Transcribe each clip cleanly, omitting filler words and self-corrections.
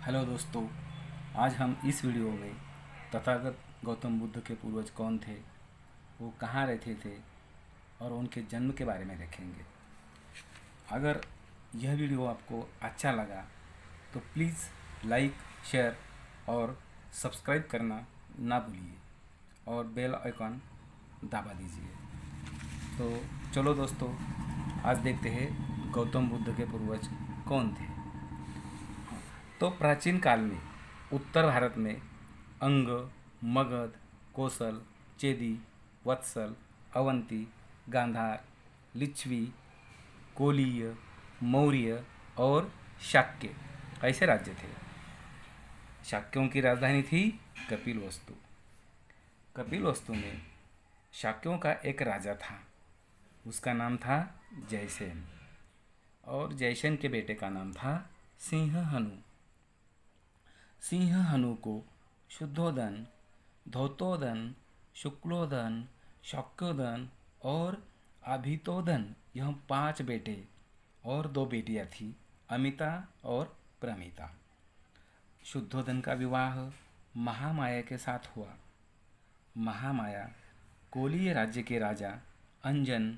Hello दोस्तों, आज हम इस वीडियो में तथागत गौतम बुद्ध के पूर्वज कौन थे, वो कहाँ रहते थे और उनके जन्म के बारे में देखेंगे। अगर यह वीडियो आपको अच्छा लगा तो प्लीज़ लाइक, शेयर और सब्सक्राइब करना ना भूलिए और बेल आइकन दबा दीजिए। तो चलो दोस्तों, आज देखते हैं गौतम बुद्ध के पूर्वज कौन थे। तो प्राचीन काल में उत्तर भारत में अंग, मगध, कोसल, चेदी, वत्सल, अवंती, गांधार, लिच्छवी, कोलीय, मौर्य और शाक्य ऐसे राज्य थे। शाक्यों की राजधानी थी कपिलवस्तु। कपिलवस्तु में शाक्यों का एक राजा था, उसका नाम था जयसेन, और जयसेन के बेटे का नाम था सिंहहनु। सिंहहनु को शुद्धोदन, धौतोदन, शुक्लोदन, शाक्योदन और अभितोदन, यह 5 बेटे और 2 बेटियां थी, अमिता और प्रमिता। शुद्धोदन का विवाह महामाया के साथ हुआ। महामाया कोलीय राज्य के राजा अंजन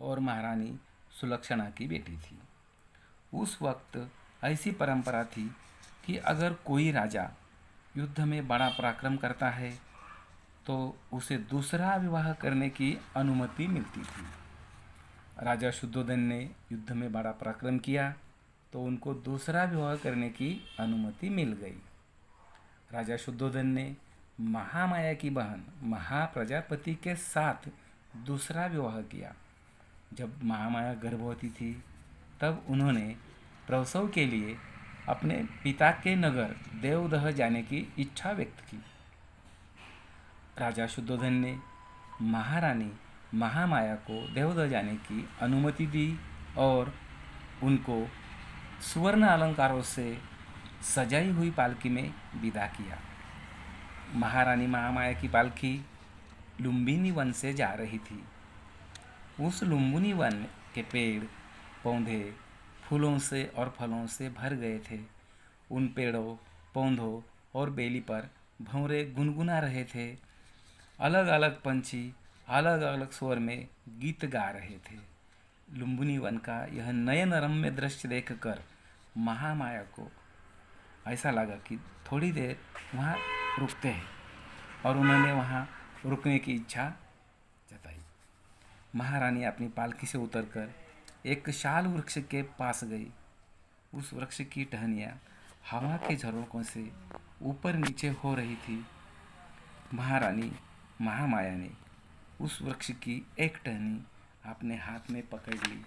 और महारानी सुलक्षणा की बेटी थी। उस वक्त ऐसी परंपरा थी कि अगर कोई राजा युद्ध में बड़ा पराक्रम करता है तो उसे दूसरा विवाह करने की अनुमति मिलती थी। राजा शुद्धोदन ने युद्ध में बड़ा पराक्रम किया तो उनको दूसरा विवाह करने की अनुमति मिल गई। राजा शुद्धोदन ने महामाया की बहन महाप्रजापति के साथ दूसरा विवाह किया। जब महामाया गर्भवती थी तब उन्होंने प्रसव के लिए अपने पिता के नगर देवदह जाने की इच्छा व्यक्त की। राजा शुद्धोधन ने महारानी महामाया को देवदह जाने की अनुमति दी और उनको सुवर्ण अलंकारों से सजाई हुई पालकी में विदा किया। महारानी महामाया की पालकी लुम्बिनी वन से जा रही थी। उस लुम्बिनी वन के पेड़ पौधे फूलों से और फलों से भर गए थे। उन पेड़ों, पौधों और बेली पर भंवरे गुनगुना रहे थे। अलग अलग पंछी अलग अलग स्वर में गीत गा रहे थे। लुम्बिनी वन का यह नयन रम्य दृश्य देखकर महामाया को ऐसा लगा कि थोड़ी देर वहाँ रुकते हैं, और उन्होंने वहाँ रुकने की इच्छा जताई। महारानी अपनी पालकी से उतरकर एक शाल वृक्ष के पास गई। उस वृक्ष की टहनियाँ हवा के झरोकों से ऊपर नीचे हो रही थी। महारानी महामाया ने उस वृक्ष की एक टहनी अपने हाथ में पकड़ ली।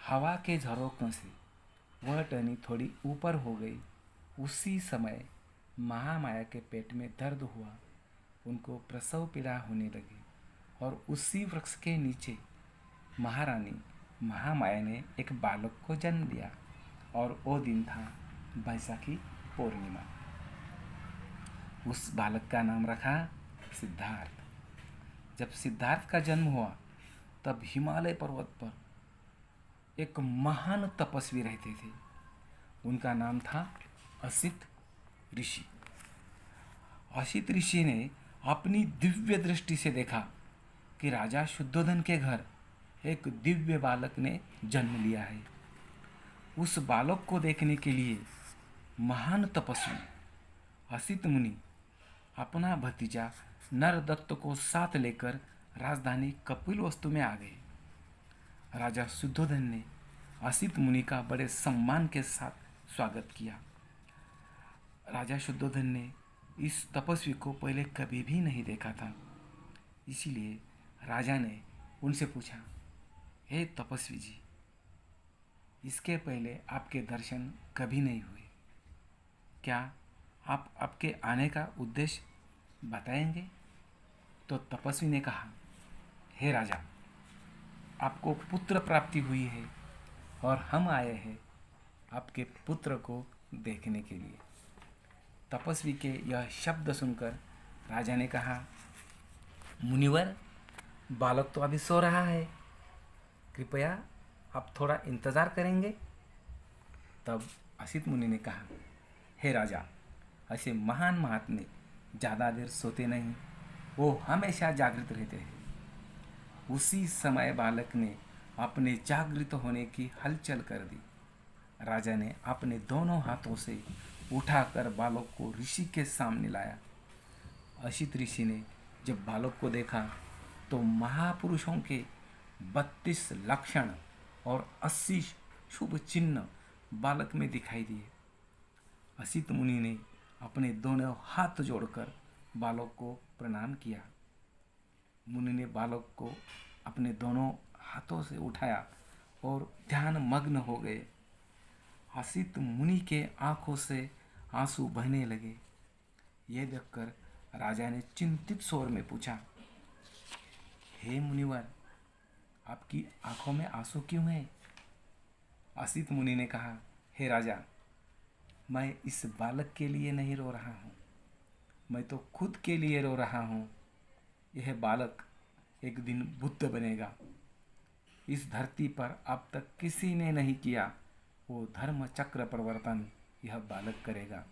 हवा के झरोकों से वह टहनी थोड़ी ऊपर हो गई। उसी समय महामाया के पेट में दर्द हुआ। उनको प्रसव पीड़ा होने लगी और उसी वृक्ष के नीचे महारानी महामाया ने एक बालक को जन्म दिया, और वो दिन था बैसाखी पूर्णिमा। उस बालक का नाम रखा सिद्धार्थ। जब सिद्धार्थ का जन्म हुआ तब हिमालय पर्वत पर एक महान तपस्वी रहते थे। उनका नाम था असित ऋषि। असित ऋषि ने अपनी दिव्य दृष्टि से देखा कि राजा शुद्धोधन के घर एक दिव्य बालक ने जन्म लिया है। उस बालक को देखने के लिए महान तपस्वी असित मुनि अपना भतीजा नरदत्त को साथ लेकर राजधानी कपिलवस्तु में आ गए। राजा शुद्धोधन ने असित मुनि का बड़े सम्मान के साथ स्वागत किया। राजा शुद्धोधन ने इस तपस्वी को पहले कभी भी नहीं देखा था, इसीलिए राजा ने उनसे पूछा, हे तपस्वी जी, इसके पहले आपके दर्शन कभी नहीं हुए, क्या आप आपके आने का उद्देश्य बताएंगे? तो तपस्वी ने कहा, हे राजा, आपको पुत्र प्राप्ति हुई है और हम आए हैं आपके पुत्र को देखने के लिए। तपस्वी के यह शब्द सुनकर राजा ने कहा, मुनिवर, बालक तो अभी सो रहा है, कृपया आप थोड़ा इंतज़ार करेंगे? तब असित मुनि ने कहा, हे राजा, ऐसे महान महात्मे ज़्यादा देर सोते नहीं, वो हमेशा जागृत रहते हैं। उसी समय बालक ने अपने जागृत होने की हलचल कर दी। राजा ने अपने दोनों हाथों से उठाकर बालक को ऋषि के सामने लाया। असित ऋषि ने जब बालक को देखा तो महापुरुषों के 32 लक्षण और 80 शुभ चिन्ह बालक में दिखाई दिए। असित मुनि ने अपने दोनों हाथ जोड़कर बालक को प्रणाम किया। मुनि ने बालक को अपने दोनों हाथों से उठाया और ध्यान मग्न हो गए। असित मुनि के आंखों से आंसू बहने लगे। यह देखकर राजा ने चिंतित स्वर में पूछा, हे मुनिवर, आपकी आंखों में आंसू क्यों हैं? असित मुनि ने कहा, हे राजा, मैं इस बालक के लिए नहीं रो रहा हूँ, मैं तो खुद के लिए रो रहा हूँ। यह बालक एक दिन बुद्ध बनेगा। इस धरती पर अब तक किसी ने नहीं किया वो धर्म चक्र परिवर्तन यह बालक करेगा।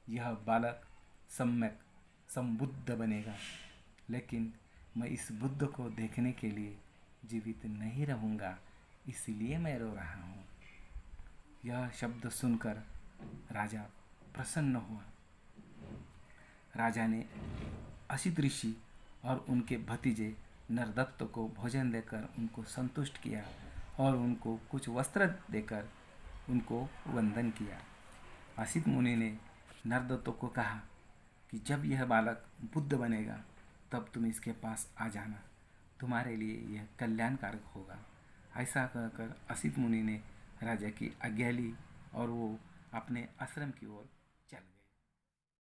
यह बालक सम्यक संबुद्ध बनेगा। लेकिन मैं इस बुद्ध को देखने के लिए जीवित नहीं रहूँगा, इसलिए मैं रो रहा हूँ। यह शब्द सुनकर राजा प्रसन्न हुआ। राजा ने असित ऋषि और उनके भतीजे नरदत्त को भोजन देकर उनको संतुष्ट किया और उनको कुछ वस्त्र देकर उनको वंदन किया। असित मुनि ने नरदत्त को कहा कि जब यह बालक बुद्ध बनेगा तब तुम इसके पास आ जाना, तुम्हारे लिए यह कल्याणकारक होगा। ऐसा कहकर असित मुनि ने राजा की आज्ञा ली और वो अपने आश्रम की ओर